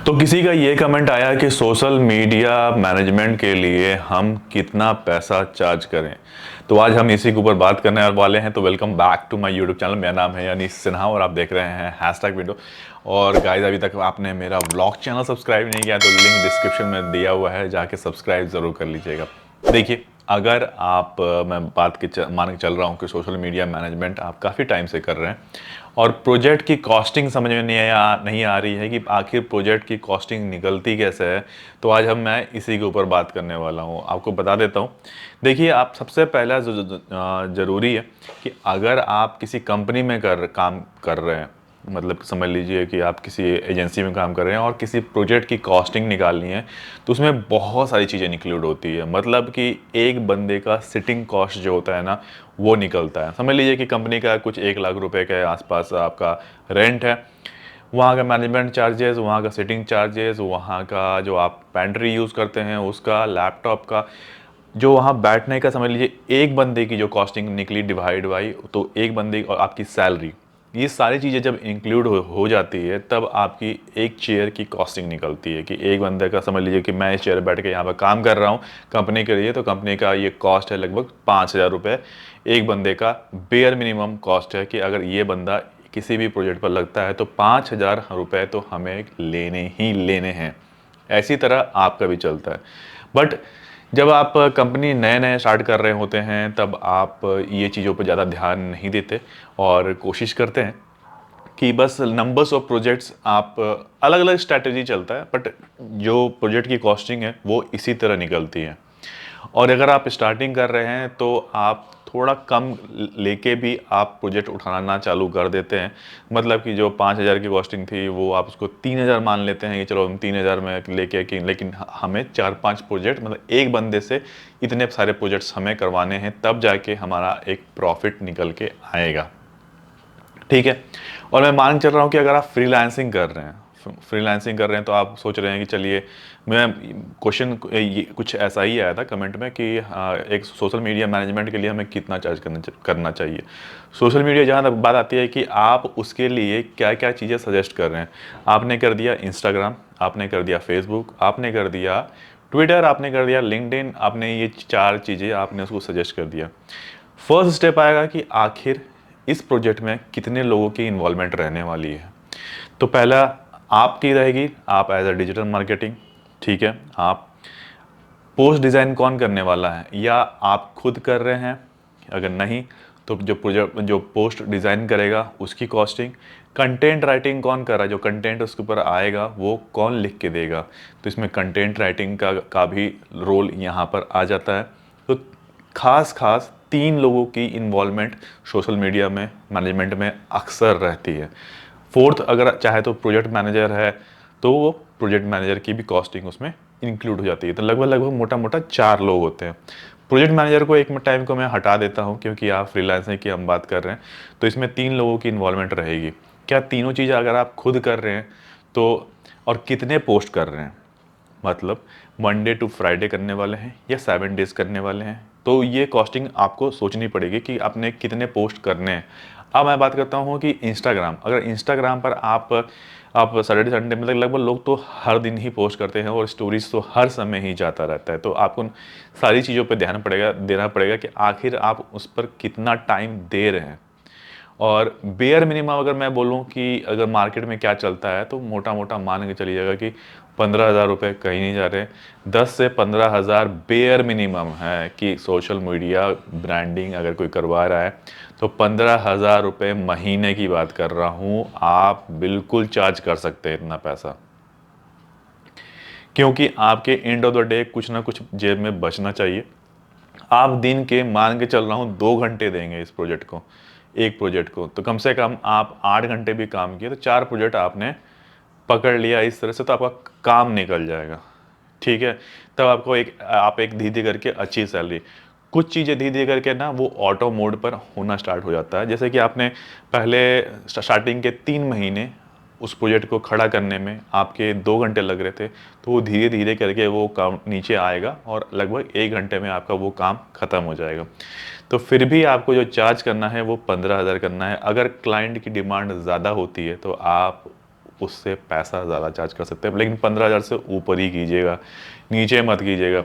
तो किसी का ये कमेंट आया कि सोशल मीडिया मैनेजमेंट के लिए हम कितना पैसा चार्ज करें। तो आज हम इसी के ऊपर बात करने वाले हैं। तो welcome back to my YouTube channel. मेरा नाम है अनीस सिन्हा और आप देख रहे हैं हैशटैग वीडियो। और गाइस, अभी तक आपने मेरा व्लॉग चैनल सब्सक्राइब नहीं किया तो लिंक डिस्क्रिप्शन में दिया हुआ है, जाके सब्सक्राइब ज़रूर कर लीजिएगा। देखिए, अगर आप मैं बात के मान के चल रहा हूँ कि सोशल मीडिया मैनेजमेंट आप काफ़ी टाइम से कर रहे हैं और प्रोजेक्ट की कॉस्टिंग समझ में नहीं आ रही है कि आखिर प्रोजेक्ट की कॉस्टिंग निकलती कैसे है, तो आज मैं इसी के ऊपर बात करने वाला हूँ। आपको बता देता हूँ। देखिए, आप सबसे पहला ज़रूरी है कि अगर आप किसी कंपनी में काम कर रहे हैं, मतलब समझ लीजिए कि आप किसी एजेंसी में काम कर रहे हैं और किसी प्रोजेक्ट की कॉस्टिंग निकालनी है, तो उसमें बहुत सारी चीज़ें इंक्लूड होती है। मतलब कि एक बंदे का सिटिंग कॉस्ट जो होता है ना, वो निकलता है। समझ लीजिए कि कंपनी का कुछ 1 लाख रुपए के आसपास आपका रेंट है, वहाँ का मैनेजमेंट चार्जेस, वहाँ का सिटिंग चार्जेस, वहाँ का जो आप पेंट्री यूज़ करते हैं उसका, लैपटॉप का, जो वहाँ बैठने का, समझ लीजिए एक बंदे की जो कॉस्टिंग निकली डिवाइड बाई, तो एक बंदे और आपकी सैलरी, ये सारी चीज़ें जब इंक्लूड हो जाती है तब आपकी एक चेयर की कॉस्टिंग निकलती है। कि एक बंदे का, समझ लीजिए कि मैं इस चेयर बैठ के यहाँ पर काम कर रहा हूँ कंपनी के लिए, तो कंपनी का ये कॉस्ट है लगभग 5,000 रुपये। एक बंदे का बेयर मिनिमम कॉस्ट है कि अगर ये बंदा किसी भी प्रोजेक्ट पर लगता है तो 5,000 रुपये तो हमें लेने ही लेने हैं। ऐसी तरह आपका भी चलता है। बट जब आप कंपनी नए नए स्टार्ट कर रहे होते हैं तब आप ये चीज़ों पर ज़्यादा ध्यान नहीं देते और कोशिश करते हैं कि बस नंबर्स ऑफ प्रोजेक्ट्स आप, अलग अलग स्ट्रैटेजी चलता है, बट जो प्रोजेक्ट की कॉस्टिंग है वो इसी तरह निकलती है। और अगर आप स्टार्टिंग कर रहे हैं तो आप थोड़ा कम लेके भी आप प्रोजेक्ट उठाना चालू कर देते हैं। मतलब कि जो 5,000 की कॉस्टिंग थी वो आप उसको 3,000 मान लेते हैं कि चलो हम 3,000 में लेके, कि लेकिन हमें 4-5 प्रोजेक्ट, मतलब एक बंदे से इतने सारे प्रोजेक्ट्स हमें करवाने हैं, तब जाके हमारा एक प्रॉफिट निकल के आएगा। ठीक है। और मैं मान चल रहा हूँ कि अगर आप फ्रीलांसिंग कर रहे हैं तो आप सोच रहे हैं कि चलिए, मैं क्वेश्चन कुछ ऐसा ही आया था कमेंट में कि एक सोशल मीडिया मैनेजमेंट के लिए हमें कितना चार्ज करना चाहिए। सोशल मीडिया, जहाँ तक बात आती है कि आप उसके लिए क्या क्या चीज़ें सजेस्ट कर रहे हैं। आपने कर दिया इंस्टाग्राम, आपने कर दिया फेसबुक, आपने कर दिया ट्विटर, आपने कर दिया लिंक्डइन, आपने ये 4 चीज़ें आपने उसको सजेस्ट कर दिया। फर्स्ट स्टेप आएगा कि आखिर इस प्रोजेक्ट में कितने लोगों की इन्वॉल्वमेंट रहने वाली है। तो पहला आपकी रहेगी, आप एज अ डिजिटल मार्केटिंग। ठीक है। आप पोस्ट डिज़ाइन कौन करने वाला है, या आप खुद कर रहे हैं? अगर नहीं, तो जो प्रोजेक्ट, जो पोस्ट डिज़ाइन करेगा उसकी कॉस्टिंग। कंटेंट राइटिंग कौन कर रहा है, जो कंटेंट उसके ऊपर आएगा वो कौन लिख के देगा, तो इसमें कंटेंट राइटिंग का भी रोल यहाँ पर आ जाता है। तो खास खास 3 लोगों की इन्वॉल्वमेंट सोशल मीडिया में मैनेजमेंट में अक्सर रहती है। फोर्थ अगर चाहे तो प्रोजेक्ट मैनेजर है, तो वो प्रोजेक्ट मैनेजर की भी कॉस्टिंग उसमें इंक्लूड हो जाती है। तो लगभग लगभग मोटा मोटा 4 लोग होते हैं। प्रोजेक्ट मैनेजर को एक टाइम को मैं हटा देता हूँ, क्योंकि आप फ्रीलांसिंग की हम बात कर रहे हैं, तो इसमें 3 लोगों की इन्वॉल्वमेंट रहेगी। क्या तीनों चीज़ें अगर आप खुद कर रहे हैं तो, और कितने पोस्ट कर रहे हैं, मतलब मंडे टू फ्राइडे करने वाले हैं या 7 डेज करने वाले हैं, तो ये कॉस्टिंग आपको सोचनी पड़ेगी कि आपने कितने पोस्ट करने हैं। अब मैं बात करता हूँ कि इंस्टाग्राम, अगर इंस्टाग्राम पर आप सैटरडे संडे, मतलब लगभग लोग तो हर दिन ही पोस्ट करते हैं और स्टोरीज तो हर समय ही जाता रहता है, तो आपको सारी चीज़ों पर ध्यान देना पड़ेगा कि आखिर आप उस पर कितना टाइम दे रहे हैं। और बेयर मिनिमम अगर मैं बोलूँ कि अगर मार्केट में क्या चलता है, तो मोटा मोटा मान के चलिएगा कि 15,000 रुपये कहीं नहीं जा रहे। 10 से 15 हज़ार बेयर मिनिमम है कि सोशल मीडिया ब्रांडिंग अगर कोई करवा रहा है, तो 15,000 रुपये महीने की बात कर रहा हूँ। आप बिल्कुल चार्ज कर सकते हैं इतना पैसा, क्योंकि आपके एंड ऑफ द डे कुछ ना कुछ जेब में बचना चाहिए। आप दिन के, मान के चल रहा हूँ, 2 घंटे देंगे इस प्रोजेक्ट को, एक प्रोजेक्ट को, तो कम से कम आप 8 घंटे भी काम किए तो 4 प्रोजेक्ट आपने पकड़ लिया इस तरह से, तो आपका काम निकल जाएगा। ठीक है। तब आपको आप एक धीरे धीरे करके अच्छी सैलरी, कुछ चीज़ें धीरे धीरे करके ना वो ऑटो मोड पर होना स्टार्ट हो जाता है। जैसे कि आपने पहले स्टार्टिंग के 3 महीने उस प्रोजेक्ट को खड़ा करने में आपके 2 घंटे लग रहे थे, तो वो धीरे धीरे करके वो काम नीचे आएगा और लगभग 1 घंटे में आपका वो काम ख़त्म हो जाएगा। तो फिर भी आपको जो चार्ज करना है वो 15,000 करना है। अगर क्लाइंट की डिमांड ज़्यादा होती है तो आप उससे पैसा ज़्यादा चार्ज कर सकते हैं, लेकिन 15,000 से ऊपर ही कीजिएगा, नीचे मत कीजिएगा।